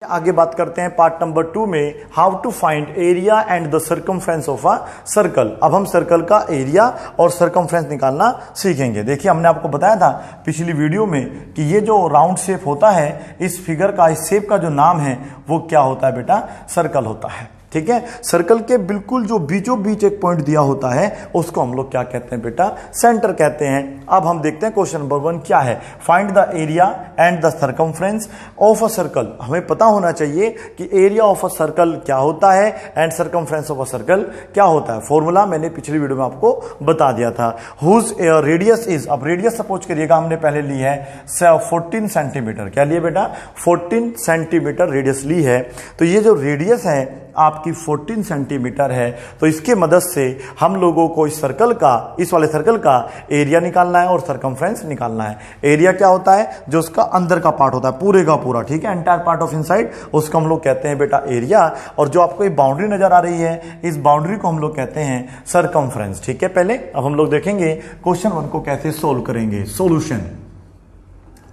आगे बात करते हैं पार्ट नंबर 2 में how to find area and the circumference of a circle. अब हम सर्कल का एरिया और सर्कमफ्रेंस निकालना सीखेंगे। देखिए हमने आपको बताया था पिछली वीडियो में कि ये जो राउंड शेप होता है, इस फिगर का, इस शेप का जो नाम है वो क्या होता है बेटा? सर्कल होता है। ठीक है, सर्कल के बिल्कुल जो बीचों बीच एक पॉइंट दिया होता है उसको हम लोग क्या कहते हैं बेटा? सेंटर कहते हैं। अब हम देखते हैं क्वेश्चन नंबर 1 क्या है। Find the area and the circumference of a circle. हमें पता होना चाहिए कि एरिया ऑफ अ सर्कल क्या होता है and circumference of a circle क्या होता है। फॉर्मूला मैंने पिछली वीडियो में आपको बता दिया था। हुज रेडियस इज, अब रेडियस सपोज करिएगा हमने पहले ली है 14 सेंटीमीटर। क्या लिए बेटा? 14 सेंटीमीटर रेडियस ली है। तो ये जो रेडियस है आपकी 14 सेंटीमीटर है, तो इसके मदद से हम लोगों को इस सर्कल का, इस वाले सर्कल का एरिया निकालना है और सर्कमफ्रेंस निकालना है। एरिया क्या होता है? जो उसका अंदर का पार्ट होता है, पूरे का पूरा। ठीक है, एंटायर पार्ट ऑफ इनसाइड, उसको हम लोग कहते हैं बेटा एरिया। और जो आपको ये बाउंड्री नजर आ रही है, इस बाउंड्री को हम लोग कहते हैं सर्कमफ्रेंस। ठीक है, पहले अब हम लोग देखेंगे क्वेश्चन 1 को कैसे सोल्व करेंगे। सोल्यूशन।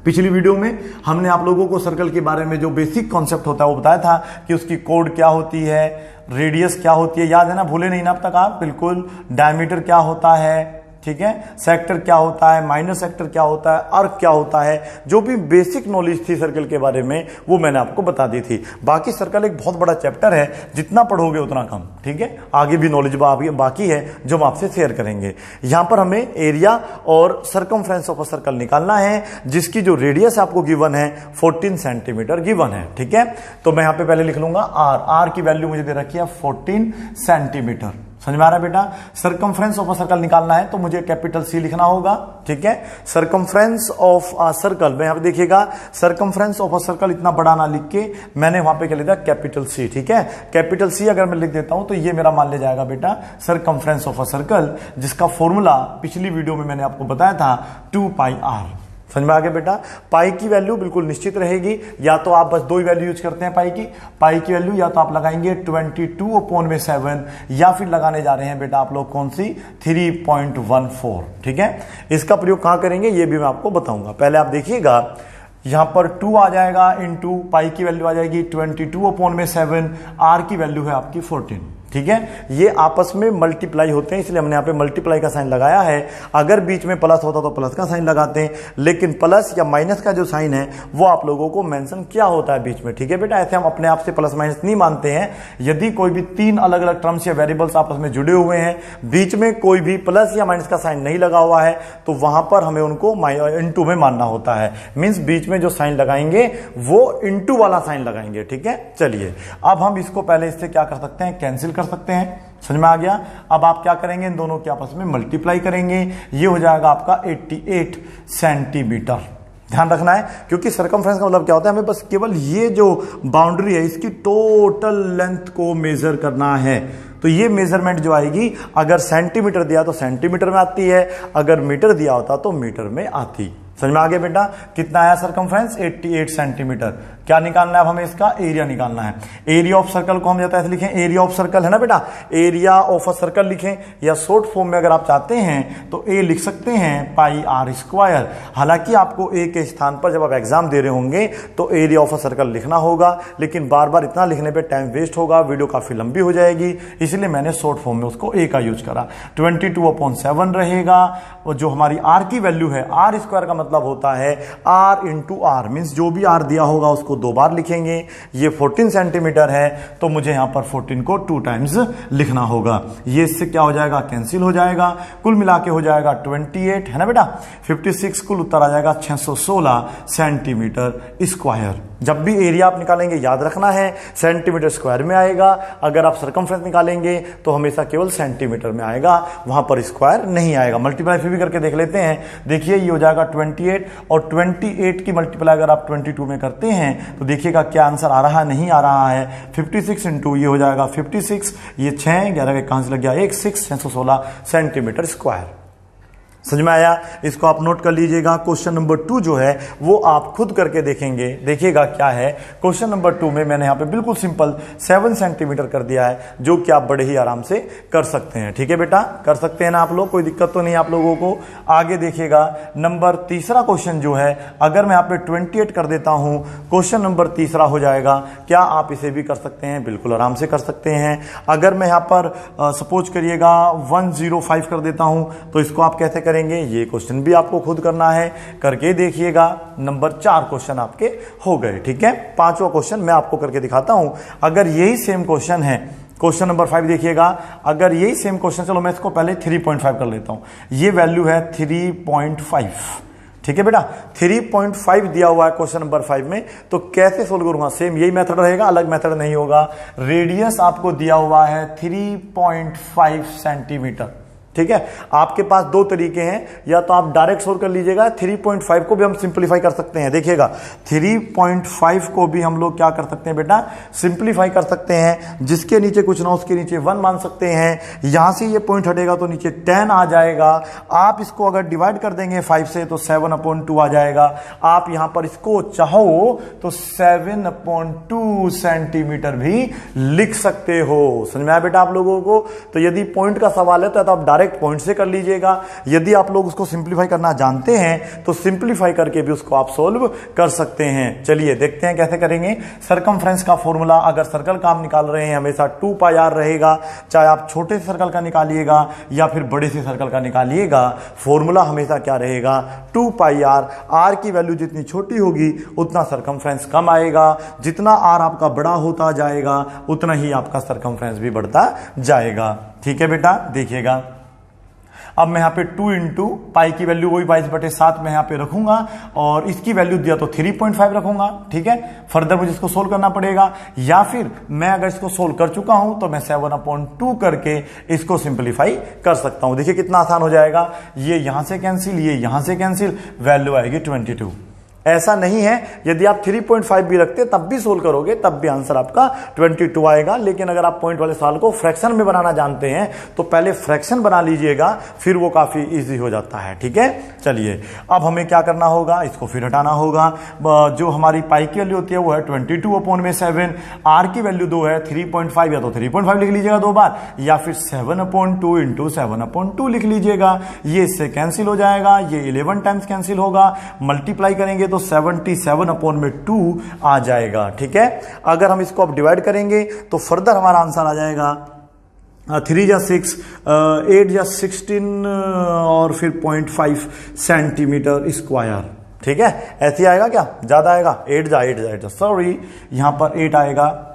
पिछली वीडियो में हमने आप लोगों को सर्कल के बारे में जो बेसिक कॉन्सेप्ट होता है वो बताया था कि उसकी कोड क्या होती है, रेडियस क्या होती है, याद है ना? भूले नहीं ना अब तक आप? बिल्कुल। डायमीटर क्या होता है, ठीक है, सेक्टर क्या होता है, माइनर सेक्टर क्या होता है, आर्क क्या होता है, जो भी बेसिक नॉलेज थी सर्कल के बारे में वो मैंने आपको बता दी थी। बाकी सर्कल एक बहुत बड़ा चैप्टर है, जितना पढ़ोगे उतना कम। ठीक है, आगे भी नॉलेज बाकी है जो हम आपसे शेयर करेंगे। यहां पर हमें एरिया और सर्कमफ्रेंस ऑफ अ सर्कल निकालना है, जिसकी जो रेडियस आपको गिवन है 14 सेंटीमीटर गिवन है। ठीक है, तो मैं यहां पे पहले लिख लूंगा आर की वैल्यू मुझे दे रखी है 14 सेंटीमीटर। समझ में आ रहा है बेटा? सर्कमफ्रेंस ऑफ अ सर्कल निकालना है तो मुझे कैपिटल सी लिखना होगा। ठीक है, सर्कमफ्रेंस ऑफ अ सर्कल में यहां पे देखिएगा, सर्कमफ्रेंस ऑफ अ सर्कल इतना बड़ा ना लिख के मैंने वहां पे क्या लिखा? Capital C. ठीक है, कैपिटल सी अगर मैं लिख देता हूं तो ये मेरा मान ले जाएगा बेटा सर्कमफ्रेंस ऑफ अ सर्कल, जिसका फॉर्मूला पिछली वीडियो में मैंने आपको बताया था 2πr। समझ में आ गया बेटा? पाई की वैल्यू बिल्कुल निश्चित रहेगी। या तो आप बस दो ही वैल्यू यूज करते हैं पाई की वैल्यू, या तो आप लगाएंगे 22/7 या फिर लगाने जा रहे हैं बेटा आप लोग कौन सी? 3.14। ठीक है, इसका प्रयोग कहां करेंगे ये भी मैं आपको बताऊंगा। पहले आप देखिएगा, यहां पर 2 आ जाएगा इनटू पाई की वैल्यू आ जाएगी 22/7, आर की वैल्यू है आपकी 14। ठीक है, ये आपस में मल्टीप्लाई होते हैं, इसलिए हमने यहाँ पे मल्टीप्लाई का साइन लगाया है। अगर बीच में प्लस होता तो प्लस का साइन लगाते हैं, लेकिन प्लस या माइनस का जो साइन है वो आप लोगों को मेंशन किया होता है बीच में। ठीक है बेटा, ऐसे हम अपने आप से प्लस माइनस नहीं मानते हैं। यदि कोई भी 3 अलग अलग टर्म्स या वेरिएबल्स आपस में जुड़े हुए हैं, बीच में कोई भी प्लस या माइनस का साइन नहीं लगा हुआ है, तो वहां पर हमें उनको इनटू में मानना होता है। मीन्स बीच में जो साइन लगाएंगे वो इनटू वाला साइन लगाएंगे। ठीक है, चलिए अब हम इसको पहले इससे क्या कर सकते हैं? कैंसिल कर सकते हैं। समझ में आ गया? अब आप क्या करेंगे? इन दोनों के आपस में मल्टीप्लाई करेंगे, ये हो जाएगा आपका 88 सेंटीमीटर। ध्यान रखना है, क्योंकि सर्कमफ्रेंस का मतलब क्या होता है? हमें बस केवल ये जो बाउंड्री है इसकी टोटल लेंथ को मेजर करना है। तो ये मेजरमेंट जो आएगी, अगर सेंटीमीटर दिया तो सेंटीमीटर में आती है, अगर मीटर दिया होता तो मीटर में आती। समझ में आ गया बेटा? कितना आया सर्कमफ्रेंस? 88 सेंटीमीटर। क्या निकालना है? अब हमें इसका एरिया निकालना है। एरिया ऑफ सर्कल को हम जाता है लिखें, एरिया ऑफ सर्कल है ना बेटा, एरिया ऑफ अ सर्कल लिखें, या शॉर्ट फॉर्म में अगर आप चाहते हैं तो ए लिख सकते हैं πr²। हालांकि आपको ए के स्थान पर जब आप एग्जाम दे रहे होंगे तो एरिया ऑफ अ सर्कल लिखना होगा, लेकिन बार बार इतना लिखने पे टाइम वेस्ट होगा, वीडियो काफी लंबी हो जाएगी, इसलिए मैंने शॉर्ट फॉर्म में उसको ए का यूज करा। 22/7 रहेगा, और जो हमारी आर की वैल्यू है, r² का मतलब होता है r इंटू आर, मीन्स जो भी r दिया होगा उसको 2 बार लिखेंगे। ये 14 सेंटीमीटर है तो मुझे यहां पर 14 को 2 टाइम्स लिखना होगा। ये इससे क्या हो जाएगा? कैंसिल हो जाएगा। कुल मिला के हो जाएगा 28, है ना बेटा? 56, कुल उत्तर आ जाएगा 616 सेंटीमीटर स्क्वायर। जब भी एरिया आप निकालेंगे याद रखना है सेंटीमीटर स्क्वायर में आएगा। अगर आप सर्कमफ्रेंस निकालेंगे तो हमेशा केवल सेंटीमीटर में आएगा, वहां पर स्क्वायर नहीं आएगा। मल्टीप्लाई फिर भी करके देख लेते हैं। देखिए ये हो जाएगा 28, और 28 की मल्टीप्लाई अगर आप 22 में करते हैं तो देखिएगा क्या आंसर आ रहा है, नहीं आ रहा है। 56 इंटू ये हो जाएगा 56, ये 6, 11 का कहां से लग गया 1, 616 सेंटीमीटर स्क्वायर। समझ में आया? इसको आप नोट कर लीजिएगा। क्वेश्चन नंबर 2 जो है वो आप खुद करके देखेंगे, देखिएगा क्या है। क्वेश्चन नंबर 2 में मैंने यहाँ पे बिल्कुल सिंपल 7 सेंटीमीटर कर दिया है, जो कि आप बड़े ही आराम से कर सकते हैं। ठीक है बेटा, कर सकते हैं ना आप लोग, कोई दिक्कत तो नहीं आप लोगों को। आगे देखिएगा नंबर तीसरा क्वेश्चन जो है, अगर मैं यहाँ पे 28 कर देता हूं, क्वेश्चन नंबर तीसरा हो जाएगा। क्या आप इसे भी कर सकते हैं? बिल्कुल आराम से कर सकते हैं। अगर मैं यहाँ पर सपोज करिएगा 105 कर देता हूं, तो इसको आप कैसे करेंगे? ये क्वेश्चन भी आपको खुद करना है, करके देखिएगा। नंबर 4 क्वेश्चन आपके हो गए। ठीक है, 5वां क्वेश्चन मैं आपको करके दिखाता हूं। अगर यही सेम क्वेश्चन है, क्वेश्चन नंबर 5 देखिएगा, अगर यही सेम क्वेश्चन, चलो मैं इसको पहले 3.5 कर लेता हूं। ये वैल्यू है 3.5। ठीक है बेटा, 3.5 दिया हुआ है क्वेश्चन नंबर 5 में, तो कैसे सोल्व करूंगा? सेम यही मेथड रहेगा, अलग मेथड नहीं होगा। रेडियस आपको दिया हुआ है 3.5 सेंटीमीटर। ठीक है, आपके पास 2 तरीके हैं, या तो आप डायरेक्ट सोल्व कर लीजिएगा, 3.5 को भी हम सिंपलीफाई कर सकते हैं। देखिएगा 3.5 को भी हम लोग क्या कर सकते हैं बेटा? सिंपलीफाई कर सकते हैं। जिसके नीचे कुछ ना उसके नीचे 1 मान सकते हैं। यहां से ये पॉइंट हटेगा तो नीचे 10 आ जाएगा। आप इसको अगर डिवाइड कर देंगे 5 से तो 7/2 आ जाएगा। आप यहां पर इसको चाहो तो 7/2 सेंटीमीटर भी लिख सकते हो। समझ में आया बेटा आप लोगों को? तो यदि पॉइंट का सवाल है तो आप डायरेक्ट पॉइंट से कर लीजिएगा। यदि आप लोग उसको सिंपलीफाई करना जानते हैं तो सिंपलीफाई करके भी उसको आप सोल्व कर सकते हैं। चलिए देखते हैं कैसे करेंगे। सरकमफ्रेंस का फॉर्मूला, अगर सर्कल का आप निकाल रहे हैं, हमेशा 2πr रहेगा। चाहे आप छोटे से सर्कल का निकालिएगा या फिर बड़े से सर्कल का निकालिएगा, फॉर्मूला हमेशा क्या रहेगा? 2πr। r की वैल्यू जितनी छोटी होगी उतना सरकमफ्रेंस कम आएगा, जितना r आपका बड़ा होता जाएगा उतना ही आपका सरकमफ्रेंस भी बढ़ता जाएगा। ठीक है बेटा, देखिएगा अब मैं यहाँ पे 2 इंटू पाई की वैल्यू वही 22/7 में यहाँ पे रखूंगा, और इसकी वैल्यू दिया तो 3.5 रखूंगा। ठीक है, फर्दर मुझे इसको सोल्व करना पड़ेगा, या फिर मैं अगर इसको सोल्व कर चुका हूं तो मैं 7/2 करके इसको सिंपलीफाई कर सकता हूं। देखिए कितना आसान हो जाएगा। ये यहां से कैंसिल, ये यहां से कैंसिल, वैल्यू आएगी 22। ऐसा नहीं है, यदि आप 3.5 भी रखते तब भी सोल्व करोगे तब भी आंसर आपका 22 आएगा। लेकिन अगर आप पॉइंट वाले सवाल को फ्रैक्शन में बनाना जानते हैं तो पहले फ्रैक्शन बना लीजिएगा, फिर वो काफी इजी हो जाता है। ठीक है, चलिए अब हमें क्या करना होगा? इसको फिर हटाना होगा। जो हमारी पाई की वैल्यू होती है वो है 22/7। आर की वैल्यू 2 है, 3.5 या तो 3.5 लिख लीजिएगा 2 बार, या फिर 7/2 इंटू 7/2 लिख लीजिएगा। ये इससे कैंसिल हो जाएगा, ये 11 टाइम्स कैंसिल होगा, मल्टीप्लाई करेंगे तो 77/2 आ जाएगा। ठीक है, अगर हम इसको अब डिवाइड करेंगे तो फर्दर हमारा आंसर आ जाएगा 3 या 6, 8 या 16 और फिर 0.5 सेंटीमीटर स्क्वायर। ठीक है, ऐसे आएगा क्या? ज्यादा आएगा, 8 सॉरी, यहां पर 8 आएगा।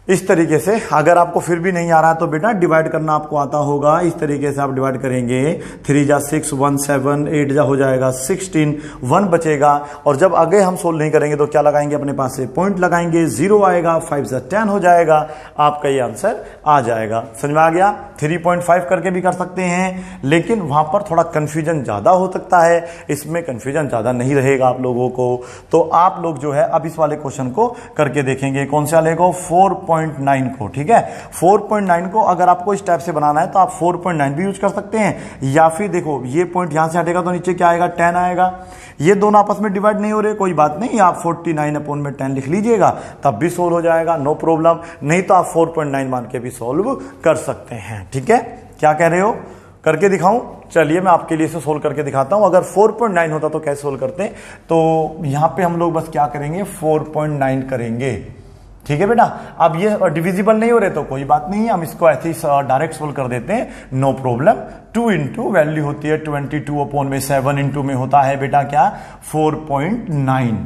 इस तरीके से अगर आपको फिर भी नहीं आ रहा है तो बेटा डिवाइड करना आपको आता होगा। इस तरीके से आप डिवाइड करेंगे, 3 जा 6, 1 7, 8 जा हो जाएगा 16, 1 बचेगा। और जब आगे हम सोल्व नहीं करेंगे तो क्या लगाएंगे? अपने पास से पॉइंट लगाएंगे, 0 आएगा, 5 जा 10 हो जाएगा, आपका ये आंसर आ जाएगा। समझ में आ गया? 3.5 करके भी कर सकते हैं, लेकिन वहां पर थोड़ा कंफ्यूजन ज्यादा हो सकता है, इसमें कंफ्यूजन ज्यादा नहीं रहेगा आप लोगों को। तो आप लोग जो है अब इस वाले क्वेश्चन को करके देखेंगे। कौन से वाले को? 4.9 को। ठीक है, 4.9 को अगर आपको इस टाइप से बनाना है तो आप 4.9 भी यूज कर सकते हैं, या फिर देखो ये पॉइंट यहां से हटेगा तो नीचे क्या आएगा? 10 आएगा। ये दोनों आपस में डिवाइड नहीं हो रहे, कोई बात नहीं, आप 49/10 लिख लीजिएगा, तब भी सोल्व हो जाएगा, नो प्रॉब्लम। नहीं तो आप 4.9 मान के भी सोल्व कर सकते हैं। ठीक है, क्या कह रहे हो? करके दिखाऊं? चलिए मैं आपके लिए इसे सोल्व करके दिखाता हूं। अगर 4.9 होता तो कैसे सोल्व करते हैं? तो यहां पे हम लोग बस क्या करेंगे? 4.9 करेंगे। ठीक है बेटा, अब ये डिविजिबल नहीं हो रहे तो कोई बात नहीं, हम इसको ऐसे ही डायरेक्ट सोल्व कर देते हैं, नो प्रॉब्लम। 2 इंटू वैल्यू होती है 22/7 इंटू में होता है बेटा क्या? 4.9।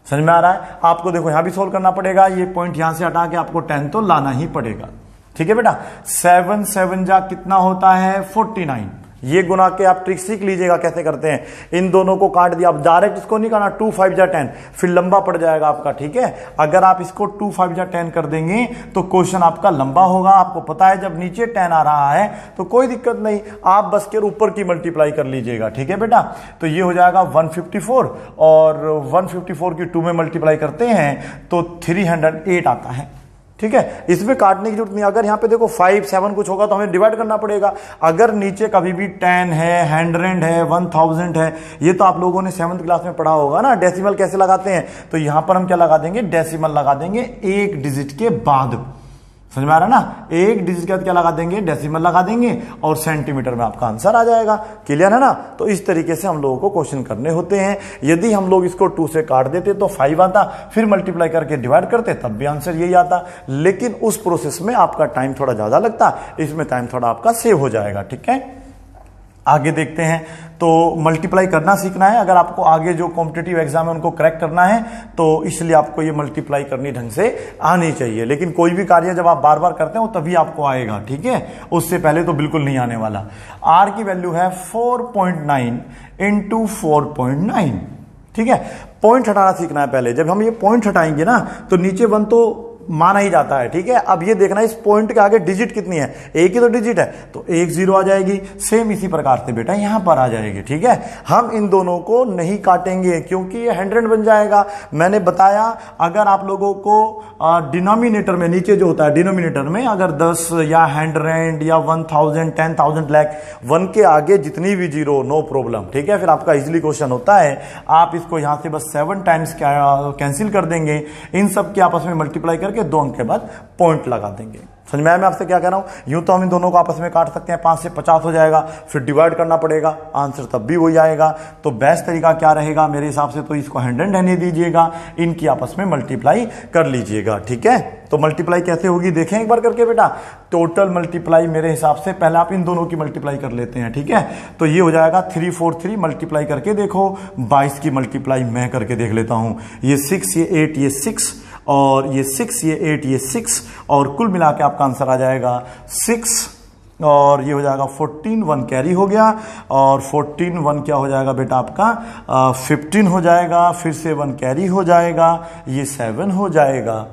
समझ में आ रहा है? आपको देखो यहां भी सोल्व करना पड़ेगा, ये पॉइंट यहां से हटा के आपको 10 तो लाना ही पड़ेगा। ठीक है बेटा, 7 7 जा कितना होता है? 49। ये गुना के आप ट्रिक सीख लीजिएगा कैसे करते हैं। इन दोनों को काट दिया, अब डायरेक्ट इसको नहीं करना, 2 5 जा 10, फिर लंबा पड़ जाएगा आपका। ठीक है, अगर आप इसको 2 5 जा 10 कर देंगे तो क्वेश्चन आपका लंबा होगा। आपको पता है जब नीचे 10 आ रहा है तो कोई दिक्कत नहीं, आप बस के ऊपर की मल्टीप्लाई कर लीजिएगा। ठीक है बेटा, तो ये हो जाएगा 154, और 154 की 2 में मल्टीप्लाई करते हैं तो 308 आता है। ठीक है, इसमें काटने की जरूरत नहीं। अगर यहाँ पे देखो 5, 7 कुछ होगा तो हमें डिवाइड करना पड़ेगा। अगर नीचे कभी भी 10 है, 100 है, 1000 है, ये तो आप लोगों ने 7th क्लास में पढ़ा होगा ना, डेसिमल कैसे लगाते हैं। तो यहां पर हम क्या लगा देंगे, डेसिमल लगा देंगे एक डिजिट के बाद। समझ में आ रहा है ना, एक डिजिट के बाद क्या लगा देंगे, डेसिमल लगा देंगे और सेंटीमीटर में आपका आंसर आ जाएगा। क्लियर है ना। तो इस तरीके से हम लोगों को क्वेश्चन करने होते हैं। यदि हम लोग इसको 2 से काट देते तो 5 आता, फिर मल्टीप्लाई करके डिवाइड करते तब भी आंसर यही आता। लेकिन उस प्रोसेस में आपका टाइम थोड़ा ज्यादा लगता, इसमें टाइम थोड़ा आपका सेव हो जाएगा। ठीक है, आगे देखते हैं। तो मल्टीप्लाई करना सीखना है। अगर आपको आगे जो कॉम्पिटिटिव एग्जाम है उनको क्रैक करना है तो इसलिए आपको ये मल्टीप्लाई करनी ढंग से आनी चाहिए। लेकिन कोई भी कार्य जब आप बार बार करते हैं वो तभी आपको आएगा। ठीक है, उससे पहले तो बिल्कुल नहीं आने वाला। आर की वैल्यू है 4.9 इंटू 4.9। ठीक है, पॉइंट हटाना सीखना है पहले। जब हम ये पॉइंट हटाएंगे ना तो नीचे 1 तो माना ही जाता है। ठीक है, अब ये देखना है इस पॉइंट के आगे डिजिट कितनी है, एक ही तो डिजिट है तो एक 0 आ जाएगी। सेम इसी प्रकार से बेटा यहां पर आ जाएगी। ठीक है, हम इन दोनों को नहीं काटेंगे क्योंकि ये 100 बन जाएगा। मैंने बताया अगर आप लोगों को डिनोमिनेटर में, नीचे जो होता है डिनोमिनेटर में, अगर 10 या 100 या 1000, 10,000 लाख 1 के आगे जितनी भी 0 नो प्रॉब्लम। ठीक है, फिर आपका इजिली क्वेश्चन होता है। आप इसको यहां से बस 7 टाइम्स कैंसिल कर देंगे, इन सब के आपस में मल्टीप्लाई करके 2 अंक के बाद पॉइंट लगा देंगे। समझ में आया मैं आपसे क्या कह रहा हूं। यूं तो हम इन दोनों को आपस में काट सकते हैं, 5 से 50 हो जाएगा, फिर डिवाइड करना पड़ेगा, आंसर तब भी वही आएगा। तो बेस्ट तरीका क्या रहेगा मेरे हिसाब से, तो इसको 100 रहने दीजिएगा, इनकी आपस में मल्टीप्लाई कर लीजिएगा। ठीक है, तो मल्टीप्लाई कैसे होगी देखें एक बार करके बेटा। टोटल मल्टीप्लाई मेरे हिसाब से पहले आप इन दोनों की मल्टीप्लाई कर लेते हैं। ठीक है, तो ये हो जाएगा 343 मल्टीप्लाई करके देखो, 22 की मल्टीप्लाई मैं करके देख लेता हूं। ये 6, ये 8, ये 6 और ये 6, ये 8, ये 6 और कुल मिला के आपका आंसर आ जाएगा 6 और ये हो जाएगा 14, 1 कैरी हो गया और 14, 1 क्या हो जाएगा बेटा आपका 15 हो जाएगा, फिर से 1 कैरी हो जाएगा, ये 7 हो जाएगा।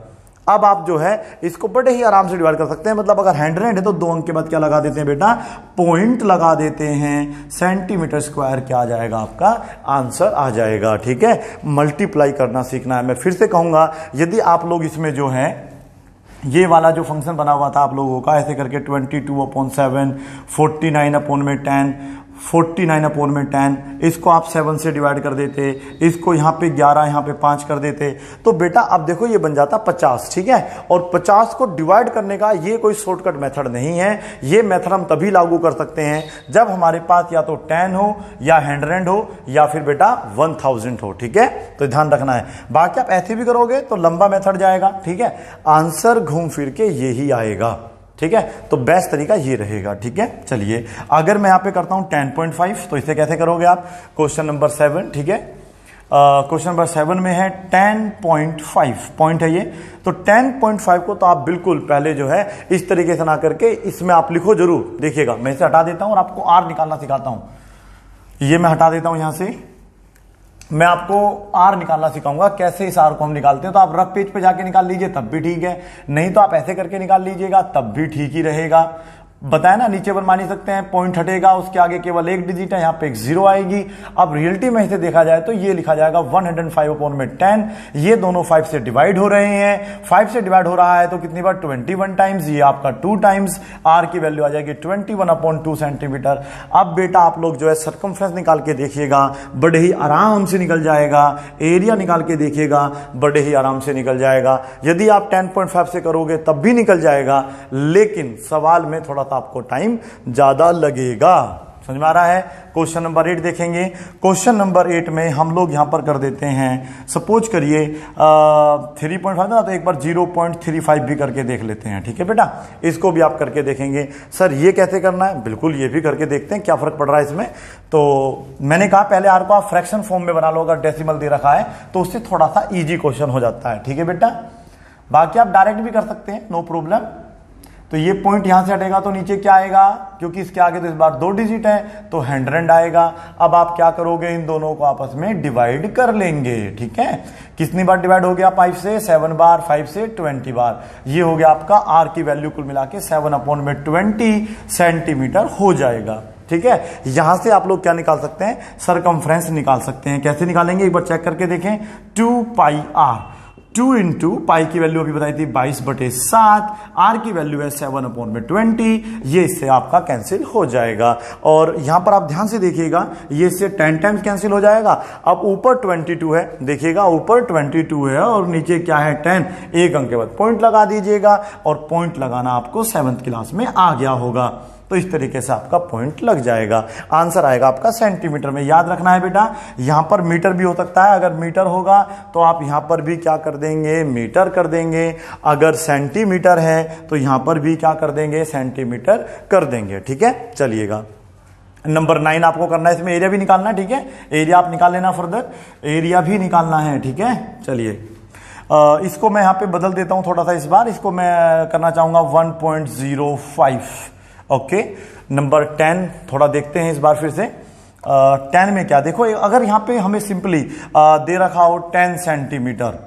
अब आप जो है इसको बड़े ही आराम से डिवाइड कर सकते हैं। मतलब अगर 100 है तो 2 अंक के बाद क्या लगा देते हैं बेटा, पॉइंट लगा देते हैं, सेंटीमीटर स्क्वायर क्या आ जाएगा आपका आंसर आ जाएगा। ठीक है, मल्टीप्लाई करना सीखना है। मैं फिर से कहूंगा यदि आप लोग इसमें जो है ये वाला जो फंक्शन बना हुआ था आप लोगों का ऐसे करके 22/7, 49/10, 49/10, इसको आप 7 से डिवाइड कर देते, इसको यहाँ पे 11, यहाँ पे 5 कर देते, तो बेटा अब देखो ये बन जाता 50। ठीक है, और 50 को डिवाइड करने का ये कोई शॉर्टकट मेथड नहीं है। ये मेथड हम तभी लागू कर सकते हैं जब हमारे पास या तो 10 हो या 100 हो या फिर बेटा 1000 हो। ठीक है, तो ध्यान रखना है। बाकी आप ऐसे भी करोगे तो लंबा मेथड जाएगा। ठीक है, आंसर घूम फिर के यही आएगा। ठीक है, तो बेस्ट तरीका ये रहेगा। ठीक है, चलिए अगर मैं यहां पे करता हूं 10.5 तो इसे कैसे करोगे आप, क्वेश्चन नंबर 7। ठीक है, क्वेश्चन नंबर 7 में है 10.5 पॉइंट है ये, तो 10.5 को तो आप बिल्कुल पहले जो है इस तरीके से ना करके इसमें आप लिखो जरूर। देखिएगा मैं इसे हटा देता हूं और आपको आर निकालना सिखाता हूं। ये मैं हटा देता हूं यहां से, मैं आपको आर निकालना सिखाऊंगा कैसे इस आर को हम निकालते हैं। तो आप रफ पेज पे जाके निकाल लीजिए तब भी ठीक है, नहीं तो आप ऐसे करके निकाल लीजिएगा तब भी ठीक ही रहेगा। बताया ना, नीचे पर मान ही सकते हैं, पॉइंट हटेगा, उसके आगे केवल एक डिजिट है, यहाँ पे एक 0 आएगी। अब रियलिटी में इसे देखा जाए तो ये लिखा जाएगा 105/10। ये दोनों 5 से डिवाइड हो रहे हैं, 5 से डिवाइड हो रहा है तो कितनी बार 21 टाइम्स, ये आपका 2 टाइम्स, आर की वैल्यू आ जाएगी 21/2 सेंटीमीटर। अब बेटा आप लोग जो है सर्कमफ्रेंस निकाल के देखिएगा, बड़े ही आराम से निकल जाएगा। एरिया निकाल के देखिएगा, बड़े ही आराम से निकल जाएगा। यदि आप 10.5 से करोगे तब भी निकल जाएगा, लेकिन सवाल में थोड़ा आपको टाइम ज्यादा लगेगा। समझ में आ रहा है। क्वेश्चन नंबर 8 देखेंगे। क्वेश्चन नंबर 8 में हम लोग यहां पर कर देते हैं, सपोज करिए 3.5 ना, तो एक बार 0.35 भी करके देख लेते हैं। ठीक है बेटा, इसको भी आप करके देखेंगे। सर ये कैसे करना है, बिल्कुल ये भी करके देखते हैं क्या फर्क पड़ रहा है इसमें। तो मैंने कहा पहले आर को आप फ्रैक्शन फॉर्म में बना लो, अगर डेसिमल दे रखा है तो उससे थोड़ा सा इजी क्वेश्चन हो जाता है। ठीक है बेटा, बाकी आप डायरेक्ट भी कर सकते हैं, नो प्रॉब्लम। तो ये पॉइंट यहां से हटेगा तो नीचे क्या आएगा, क्योंकि इसके आगे तो इस बार 2 डिजिट है तो 100 आएगा। अब आप क्या करोगे, इन दोनों को आपस में डिवाइड कर लेंगे। ठीक है, कितनी बार डिवाइड हो गया, 5 से 7 बार, 5 से 20 बार। ये हो गया आपका आर की वैल्यू कुल मिला के 7/20 सेंटीमीटर हो जाएगा। ठीक है, यहां से आप लोग क्या निकाल सकते हैं, सरकमफ्रेंस निकाल सकते हैं। कैसे निकालेंगे एक बार चेक करके देखें, 2 पाई आर। 2 इंटू पाई की वैल्यू अभी बताई थी 22/7, आर की वैल्यू है 7/20, ये इससे आपका कैंसिल हो जाएगा। और यहां पर आप ध्यान से देखिएगा, ये इससे 10 टाइम्स कैंसिल हो जाएगा। अब ऊपर 22 है, देखिएगा ऊपर 22 है और नीचे क्या है 10, एक अंक के बाद पॉइंट लगा दीजिएगा, और पॉइंट लगाना आपको 7th क्लास में आ गया होगा। तो इस तरीके से आपका पॉइंट लग जाएगा। आंसर आएगा आपका सेंटीमीटर में। याद रखना है बेटा, यहां पर मीटर भी हो सकता है, अगर मीटर होगा तो आप यहां पर भी क्या कर देंगे, मीटर कर देंगे। अगर सेंटीमीटर है तो यहां पर भी क्या कर देंगे, सेंटीमीटर कर देंगे। ठीक है, चलिएगा नंबर 9 आपको करना है, इसमें एरिया भी निकालना है। ठीक है, एरिया आप निकाल लेना, फर्दर एरिया भी निकालना है। ठीक है, चलिए इसको मैं यहां पे बदल देता हूं थोड़ा सा, इस बार इसको मैं करना चाहूंगा 1.05। ओके, नंबर 10 थोड़ा देखते हैं इस बार फिर से। 10 में क्या देखो, अगर यहां पे हमें सिंपली दे रखा हो 10 सेंटीमीटर,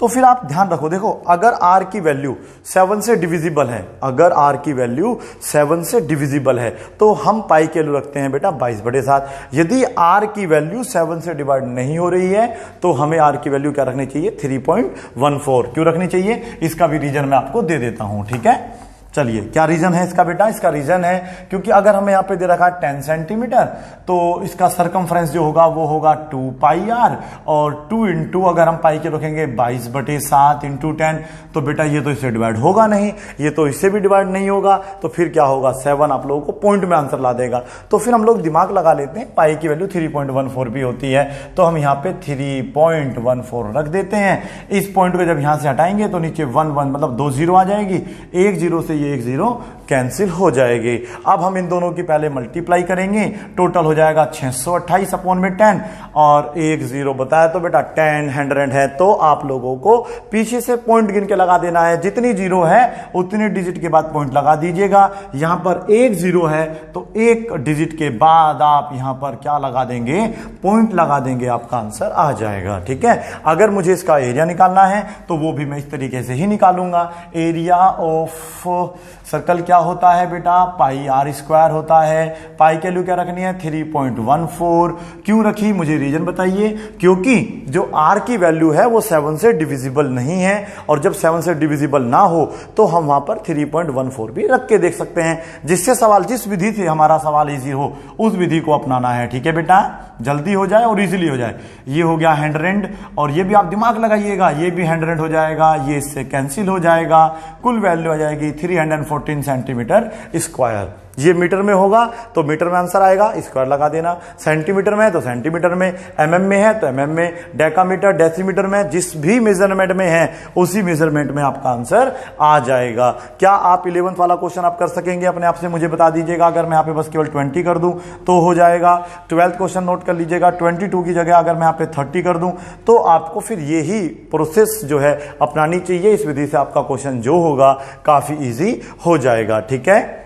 तो फिर आप ध्यान रखो, देखो अगर r की वैल्यू 7 से डिविजिबल है, अगर r की वैल्यू 7 से डिविजिबल है तो हम पाई की वैल्यू रखते हैं बेटा 22/7। यदि r की वैल्यू 7 से डिवाइड नहीं हो रही है तो हमें r की वैल्यू क्या रखनी चाहिए, 3.14। क्यों रखनी चाहिए, इसका भी रीजन मैं आपको दे देता हूं। ठीक है, चलिए क्या रीजन है इसका बेटा, इसका रीजन है क्योंकि अगर हमें यहां पे दे रखा है 10 सेंटीमीटर, तो इसका सरकमफ्रेंस जो होगा वो होगा 2πr, और 2 इंटू अगर हम पाई के रखेंगे 22/7 इंटू 10, तो बेटा ये तो इससे डिवाइड होगा नहीं, ये तो इससे भी डिवाइड नहीं होगा, तो फिर क्या होगा 7 आप लोगों को पॉइंट में आंसर ला देगा। तो फिर हम लोग दिमाग लगा लेते हैं, पाई की वैल्यू 3.14 भी होती है, तो हम यहाँ पे 3.14 रख देते हैं। इस पॉइंट को जब यहां से हटाएंगे तो नीचे 1 1 मतलब 2 0 आ जाएगी, 1 0 से एक 0 कैंसिल हो जाएगी। अब हम इन दोनों की पहले मल्टीप्लाई करेंगे, टोटल हो जाएगा 628/10, और 1 0 बताया तो बेटा 10 100 है, तो आप लोगों को पीछे से पॉइंट गिन के लगा देना है, जितनी 0 है उतनी डिजिट के बाद पॉइंट लगा दीजिएगा। यहां पर 1 0 है तो एक डिजिट के बाद आप यहां पर क्या लगा देंगे, पॉइंट लगा देंगे, आपका आंसर आ जाएगा। ठीक है, अगर मुझे इसका एरिया निकालना है तो वो भी मैं इस तरीके से ही निकालूंगा। एरिया ऑफ सर्कल क्या होता है बेटा, पाई r स्क्वायर होता है। पाई की वैल्यू क्या रखनी है, 3.14। क्यों रखी, मुझे रीजन बताइए। क्योंकि जो r की वैल्यू है वो 7 से डिविजिबल नहीं है, और जब 7 से डिविजिबल ना हो तो हम वहां पर 3.14 भी रख के देख सकते हैं, जिससे सवाल, जिस विधि से हमारा सवाल इजी हो उस विधि को अपनाना है। ठीक है बेटा, जल्दी हो जाए और इजीली हो जाए। ये हो गया हैंड रेंड, और ये भी आप दिमाग लगाइएगा, ये भी हैंड रेंड हो जाएगा, ये इससे कैंसिल हो जाएगा, कुल वैल्यू आ जाएगी 314 सेंटीमीटर स्क्वायर। ये मीटर में होगा तो मीटर में आंसर आएगा, स्क्वायर लगा देना। सेंटीमीटर में है तो सेंटीमीटर में, एमएम में है तो एमएम में, डेकामीटर डेसीमीटर में, जिस भी मेजरमेंट में है उसी मेजरमेंट में आपका आंसर आ जाएगा। क्या आप 11th वाला क्वेश्चन आप कर सकेंगे अपने आप से, मुझे बता दीजिएगा। अगर मैं यहाँ पे बस केवल 20 कर दूं तो हो जाएगा। 12th क्वेश्चन नोट कर लीजिएगा, 22 की जगह अगर मैं यहाँ पे 30 कर दूं तो आपको फिर यही प्रोसेस जो है अपनानी चाहिए। इस विधि से आपका क्वेश्चन जो होगा काफी ईजी हो जाएगा। ठीक है,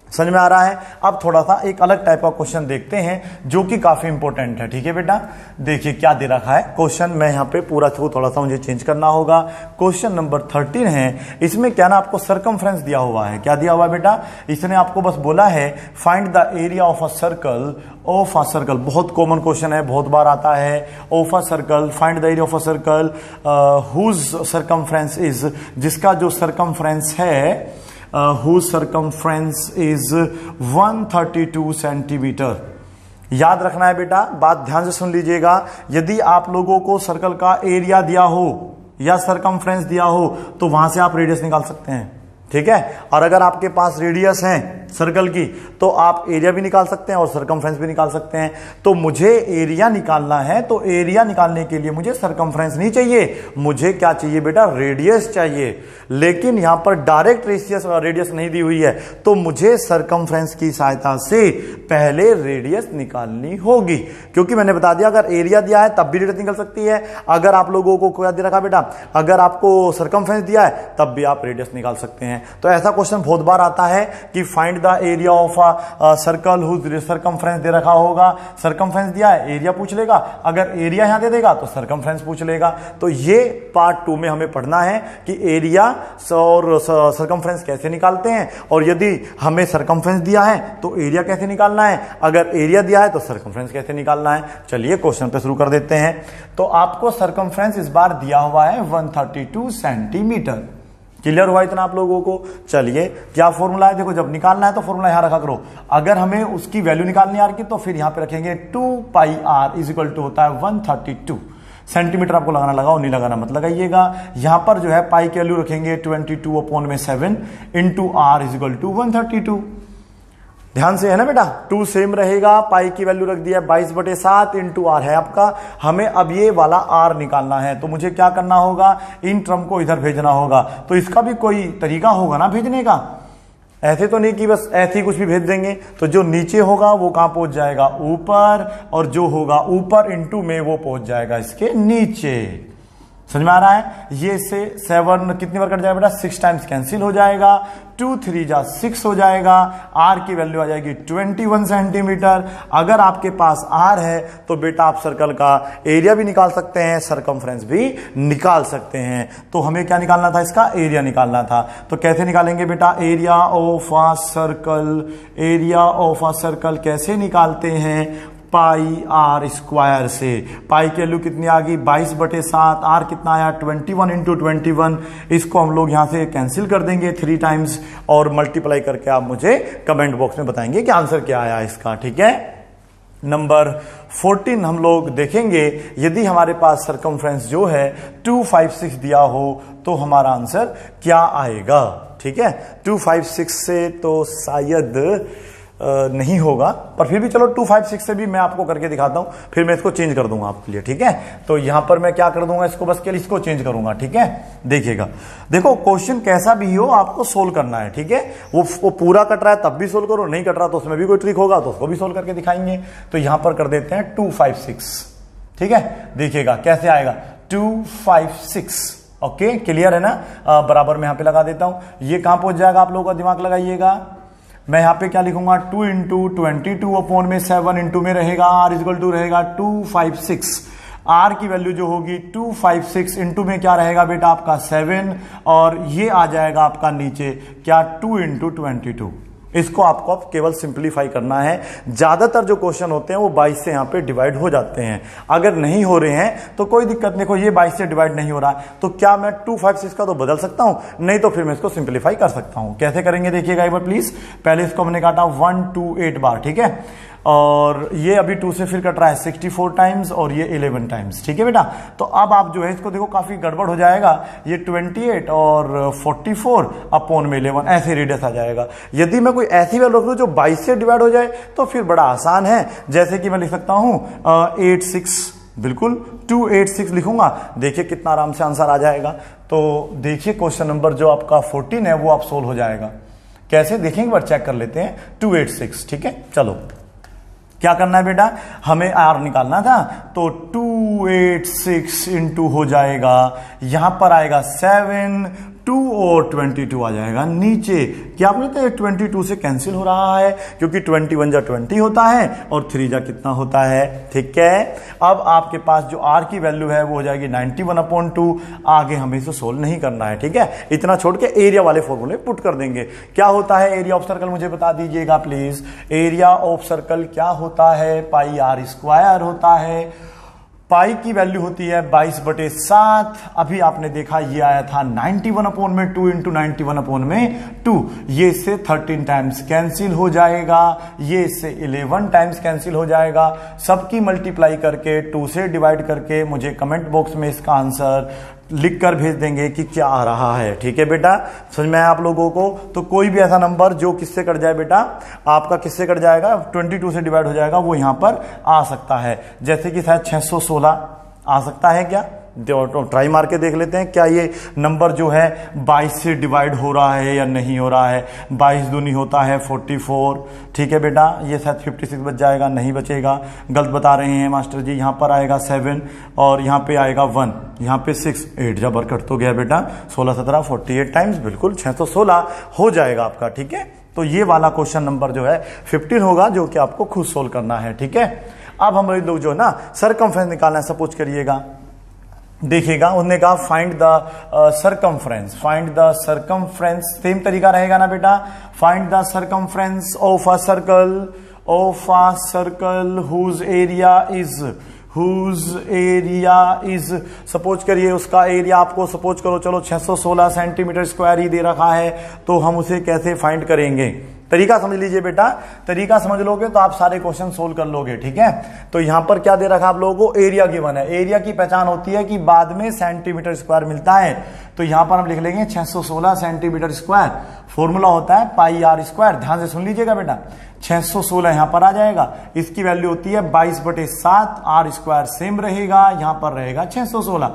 समझ में आ रहा है। अब थोड़ा सा एक अलग टाइप का क्वेश्चन देखते हैं जो कि काफी इंपॉर्टेंट है। ठीक है बेटा, देखिए क्या दे रखा है क्वेश्चन, मैं यहाँ पे पूरा थोड़ा सा मुझे चेंज करना होगा। क्वेश्चन नंबर 13 है, इसमें क्या ना आपको सरकमफ्रेंस दिया हुआ है। क्या दिया हुआ है बेटा, इसने आपको बस बोला है find the area of a circle, of a circle, बहुत कॉमन क्वेश्चन है, बहुत बार आता है। Of a circle, find the area of a circle whose circumference is, जिसका जो सरकमफ्रेंस है whose circumference is 132 सेंटीमीटर। याद रखना है बेटा, बात ध्यान से सुन लीजिएगा। यदि आप लोगों को सर्कल का एरिया दिया हो या सरकमफ्रेंस दिया हो तो वहां से आप रेडियस निकाल सकते हैं। ठीक है, और अगर आपके पास रेडियस है सर्कल की तो आप एरिया भी निकाल सकते हैं और सरकमफ्रेंस भी निकाल सकते हैं। तो मुझे एरिया निकालना है तो एरिया निकालने के लिए मुझे सरकमफ्रेंस नहीं चाहिए, मुझे क्या चाहिए बेटा, रेडियस चाहिए। लेकिन यहां पर डायरेक्ट रेडियस नहीं दी हुई है तो मुझे सरकमफ्रेंस की सहायता से पहले रेडियस निकालनी होगी, क्योंकि मैंने बता दिया अगर एरिया दिया है तब भी रेडियस निकल सकती है। अगर आप लोगों को क्या दे रखा बेटा, अगर आपको सरकमफ्रेंस दिया है तब भी आप रेडियस निकाल सकते हैं। तो ऐसा क्वेश्चन बहुत बार आता है कि find the area of a circle whose circumference दे रखा होगा, सर्कमफ्रेंस दिया है, एरिया पूछ लेगा, अगर एरिया यहां दे देगा तो सर्कमफ्रेंस पूछ लेगा। तो ये पार्ट 2 में हमें पढ़ना है कि एरिया और सर्कमफ्रेंस कैसे निकालते हैं, और यदि हमें सर्कमफ्रेंस दिया है तो एरिया कैसे निकालना है, अगर एरिया दिया है तो सर्कमफ्रेंस कैसे निकालना है। चलिए क्वेश्चन पे शुरू कर देते हैं। तो आपको सर्कमफ्रेंस इस बार दिया हुआ है 132 सेंटीमीटर। क्लियर हुआ इतना आप लोगों को। चलिए क्या फॉर्मूला है, देखो जब निकालना है तो फॉर्मूला यहां रखा करो। अगर हमें उसकी वैल्यू निकालनी है आर की तो फिर यहां पे रखेंगे 2 पाई आर इज इक्वल टू होता है 132 सेंटीमीटर। आपको लगाना लगाओ, नहीं लगाना मत लगाइएगा। यहां पर जो है पाई की वैल्यू रखेंगे 22/7 into r is equal to 132। ध्यान से है ना बेटा, 2 सेम रहेगा, पाई की वैल्यू रख दिया 22/7 इंटू आर है आपका। हमें अब ये वाला आर निकालना है, तो मुझे क्या करना होगा, इन टर्म को इधर भेजना होगा। तो इसका भी कोई तरीका होगा ना भेजने का, ऐसे तो नहीं कि बस ऐसे ही कुछ भी भेज देंगे। तो जो नीचे होगा वो कहां पहुंच जाएगा, ऊपर, और जो होगा ऊपर इंटू में वो पहुंच जाएगा इसके नीचे। समझ में आ रहा है। ये से 7 कितनी बार कट जाएगा बेटा, 6 टाइम्स कैंसिल हो जाएगा, 2 3 जा 6 हो जाएगा। आर की वैल्यू आ जाएगी 21 सेंटीमीटर। अगर आपके पास आर है तो बेटा आप सर्कल का एरिया भी निकाल सकते हैं, सर्कमफ्रेंस भी निकाल सकते हैं। तो हमें क्या निकालना था, इसका एरिया निकालना था। तो कैसे निकालेंगे बेटा, area of a circle, area of a circle कैसे निकालते हैं, पाई आर स्क्वायर से। पाई की वैल्यू कितनी आ गई 22/7, आर कितना आया 21 इंटू 21। इसको हम लोग यहां से कैंसिल कर देंगे 3 टाइम्स और मल्टीप्लाई करके आप मुझे कमेंट बॉक्स में बताएंगे कि आंसर क्या आया इसका। ठीक है, नंबर 14 हम लोग देखेंगे। यदि हमारे पास सर्कमफ्रेंस जो है 256 दिया हो तो हमारा आंसर क्या आएगा। ठीक है, 256 से तो शायद नहीं होगा, पर फिर भी चलो 256 से भी मैं आपको करके दिखाता हूं, फिर मैं इसको चेंज कर दूंगा आपके लिए। ठीक है, तो यहां पर मैं क्या कर दूंगा, इसको बस केवल इसको चेंज करूंगा। ठीक है, देखिएगा, देखो क्वेश्चन कैसा भी हो आपको सोल्व करना है। ठीक है, वो पूरा कट रहा है तब भी सोल्व करो, नहीं कट रहा तो उसमें भी कोई ट्रिक होगा तो उसको भी सोल्व करके दिखाएंगे। तो यहां पर कर देते हैं 256। ठीक है, देखिएगा कैसे आएगा 256। ओके, क्लियर है ना। बराबर में यहां पे लगा देता हूं, ये कहां पहुंच जाएगा, आप लोगों का दिमाग लगाइएगा। मैं यहां पे क्या लिखूंगा, 2 इंटू 22/7 इंटू में रहेगा आर इक्वल टू रहेगा 256। आर की वैल्यू जो होगी 256 इंटू में क्या रहेगा बेटा आपका 7, और ये आ जाएगा आपका नीचे क्या 2 इंटू 22। इसको आपको अब केवल सिंप्लीफाई करना है। ज्यादातर जो क्वेश्चन होते हैं वो 22 से यहां पे डिवाइड हो जाते हैं। अगर नहीं हो रहे हैं तो कोई दिक्कत नहीं, ये 22 से डिवाइड नहीं हो रहा है तो क्या मैं 256 का तो बदल सकता हूं, नहीं तो फिर मैं इसको सिंप्लीफाई कर सकता हूं। कैसे करेंगे देखिएगा एक बार प्लीज। पहले इसको हमने काटा 128 बार। ठीक है, और ये अभी 2 से फिर कट रहा है 64 टाइम्स और ये 11 टाइम्स। ठीक है बेटा, तो अब आप जो है इसको देखो काफी गड़बड़ हो जाएगा। ये 28 और 44/11 ऐसे रेडियस आ जाएगा। यदि मैं कोई ऐसी वैल्यू रख दूं जो 22 से डिवाइड हो जाए तो फिर बड़ा आसान है। जैसे कि मैं लिख सकता हूं 86, बिल्कुल 286 लिखूंगा, देखिए कितना आराम से आंसर आ जाएगा। तो देखिए क्वेश्चन नंबर जो आपका 14 है वो आप सोल्व हो जाएगा। कैसे देखेंगे, एक बार चेक कर लेते हैं। 286। ठीक है, चलो क्या करना है बेटा, हमें आर निकालना था, तो 286 इंटू हो जाएगा, यहां पर आएगा 7, 2 और 22 आ जाएगा नीचे। क्या आप बोलते हैं 22 से कैंसिल हो रहा है क्योंकि 21 जा 20 होता है और 3 जा कितना होता है। ठीक है, अब आपके पास जो आर की वैल्यू है वो हो जाएगी 91/2। आगे हमें इसे सोल्व नहीं करना है। ठीक है, इतना छोड़ के एरिया वाले फॉर्मूले पुट कर देंगे। क्या होता है एरिया ऑफ सर्कल, मुझे बता दीजिएगा प्लीज। एरिया ऑफ सर्कल क्या होता है, पाई आर स्क्वायर होता है। पाई की वैल्यू होती है 22/7। अभी आपने देखा ये आया था 91/2 इंटू 91/2। ये इससे 13 टाइम्स कैंसिल हो जाएगा, ये इससे 11 टाइम्स कैंसिल हो जाएगा। सबकी मल्टीप्लाई करके 2 से डिवाइड करके मुझे कमेंट बॉक्स में इसका आंसर लिख कर भेज देंगे कि क्या आ रहा है। ठीक है बेटा, समझ में आया आप लोगों को। तो कोई भी ऐसा नंबर जो किससे कट जाए बेटा, आपका किससे कट जाएगा, 22 से डिवाइड हो जाएगा, वो यहां पर आ सकता है। जैसे कि शायद 616 आ सकता है क्या, ट्राई मार के देख लेते हैं क्या ये नंबर जो है 22 से डिवाइड हो रहा है या नहीं हो रहा है। 22 दूनी होता है 44, ठीक है बेटा, ये शायद 56 बच जाएगा, नहीं बचेगा, गलत बता रहे हैं मास्टर जी। यहाँ पर आएगा 7 और यहाँ पे आएगा 1, यहाँ पे 6, 8 जबर कट तो गया बेटा, 16 17 48 टाइम्स बिल्कुल 616 हो जाएगा आपका, ठीक है। तो ये वाला क्वेश्चन नंबर जो है 15 होगा, जो कि आपको खुद सोल्व करना है, ठीक है। अब हम लोग जो है ना सरकमफ्रेंस निकालना है, सपोज करिएगा, देखिएगा उसने कहा find the circumference, find the circumference, same तरीका रहेगा ना बेटा, find the circumference of a circle whose area is suppose करिए उसका एरिया आपको सपोज करो चलो 616 सेंटीमीटर स्क्वायर ही दे रखा है, तो हम उसे कैसे फाइंड करेंगे। तरीका समझ लीजिए बेटा, तरीका समझ लोगे तो आप सारे क्वेश्चन सोल्व कर लोगे, ठीक है। तो यहां पर क्या दे रखा आप लोगों को, एरिया गिवन है। एरिया की पहचान होती है कि बाद में सेंटीमीटर स्क्वायर मिलता है, तो यहां पर हम लिख लेंगे 616 सेंटीमीटर स्क्वायर, फॉर्मूला होता है पाई आर स्क्वायर। ध्यान से सुन लीजिएगा बेटा, 616 यहां पर आ जाएगा, इसकी वैल्यू होती है 22/7, आर स्क्वायर सेम रहेगा, यहां पर रहेगा 616,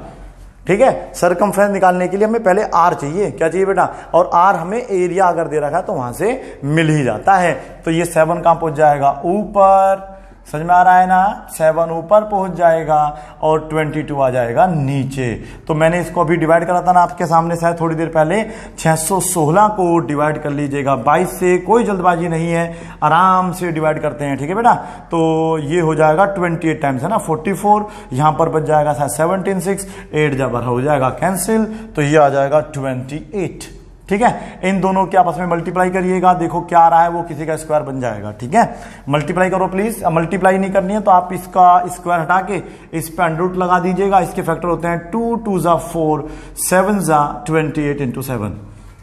ठीक है। सरकमफ्रेंस निकालने के लिए हमें पहले आर चाहिए, क्या चाहिए बेटा, और आर हमें एरिया अगर दे रखा है तो वहां से मिल ही जाता है। तो ये 7 कहां पहुंच जाएगा, ऊपर, समझ में आ रहा है ना, 7 ऊपर पहुंच जाएगा और 22 आ जाएगा नीचे। तो मैंने इसको अभी डिवाइड करा था ना आपके सामने शायद थोड़ी देर पहले, 616 को डिवाइड कर लीजिएगा 22 से, कोई जल्दबाजी नहीं है, आराम से डिवाइड करते हैं, ठीक है बेटा। तो ये हो जाएगा 28 टाइम्स है ना 44, यहां पर बच जाएगा शायद 17 6, 8 जबर हो जाएगा कैंसिल, तो ये आ जाएगा 28, ठीक है। इन दोनों के आपस में मल्टीप्लाई करिएगा, देखो क्या आ रहा है, वो किसी का स्क्वायर बन जाएगा, ठीक है। मल्टीप्लाई करो प्लीज, मल्टीप्लाई नहीं करनी है तो आप इसका स्क्वायर हटा के इस पे अंडर रूट लगा दीजिएगा। इसके फैक्टर होते हैं 2 2 ज़ा 4, 7 ज़ा 28 इंटू 7,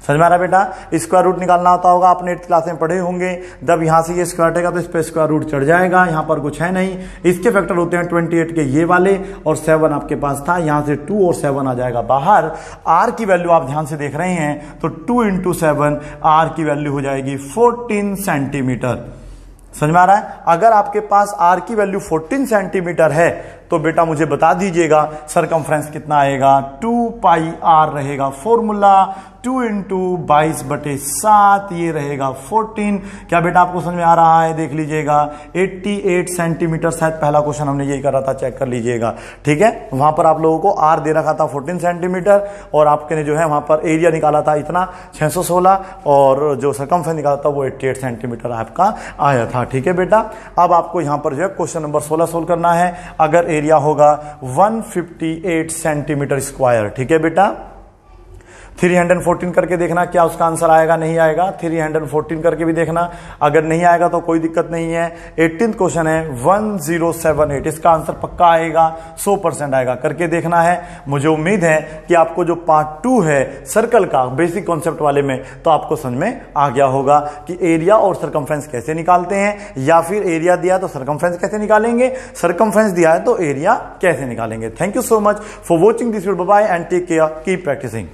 समझ में आ रहा है बेटा। स्क्वायर रूट निकालना होता होगा, आपने 8th क्लास में पढ़े होंगे, जब यहां से ये स्क्वायर हटेगा तो इस पे स्क्वायर रूट चढ़ जाएगा, यहां पर कुछ है नहीं। इसके फैक्टर होते हैं 28 के ये वाले, और 7 आपके पास था, यहां से 2 और 7 आ जाएगा बाहर। आर की वैल्यू आप ध्यान से देख रहे हैं, तो 2 इंटू 7, आर की वैल्यू हो जाएगी 14 सेंटीमीटर, समझ में आ रहा है। अगर आपके पास आर की वैल्यू 14 सेंटीमीटर है तो बेटा मुझे बता दीजिएगा सरकमफ्रेंस कितना आएगा, 2 पाई आर रहेगा फॉर्मूला, 2 इंटू 22/7, ये रहेगा 14। क्या बेटा आपको समझ में आ रहा है, देख लीजिएगा 88 सेंटीमीटर, शायद पहला क्वेश्चन हमने यही करा था, चेक कर लीजिएगा, ठीक है। वहां पर आप लोगों को आर दे रखा था 14 सेंटीमीटर, और आपके ने जो है वहां पर एरिया निकाला था इतना 616, और जो सरकमफ्रेंस निकाला था वो 88 सेंटीमीटर आपका आया था, ठीक है बेटा। अब आपको यहां पर जो है क्वेश्चन नंबर 16 सोल्व करना है। अगर एरिया होगा 158 सेंटीमीटर स्क्वायर, ठीक है बेटा। 314 करके देखना क्या उसका आंसर आएगा, नहीं आएगा, 314 करके भी देखना, अगर नहीं आएगा तो कोई दिक्कत नहीं है। 18th क्वेश्चन है 1078, इसका आंसर पक्का आएगा, 100% आएगा, करके देखना है। मुझे उम्मीद है कि आपको जो पार्ट 2 है सर्कल का बेसिक कॉन्सेप्ट वाले में, तो आपको समझ में आ गया होगा कि एरिया और सरकमफ्रेंस कैसे निकालते हैं, या फिर एरिया दिया तो सरकमफ्रेंस कैसे निकालेंगे, सरकमफ्रेंस दिया है तो एरिया कैसे निकालेंगे। Thank you so much for watching this video, bye and take care, keep practising.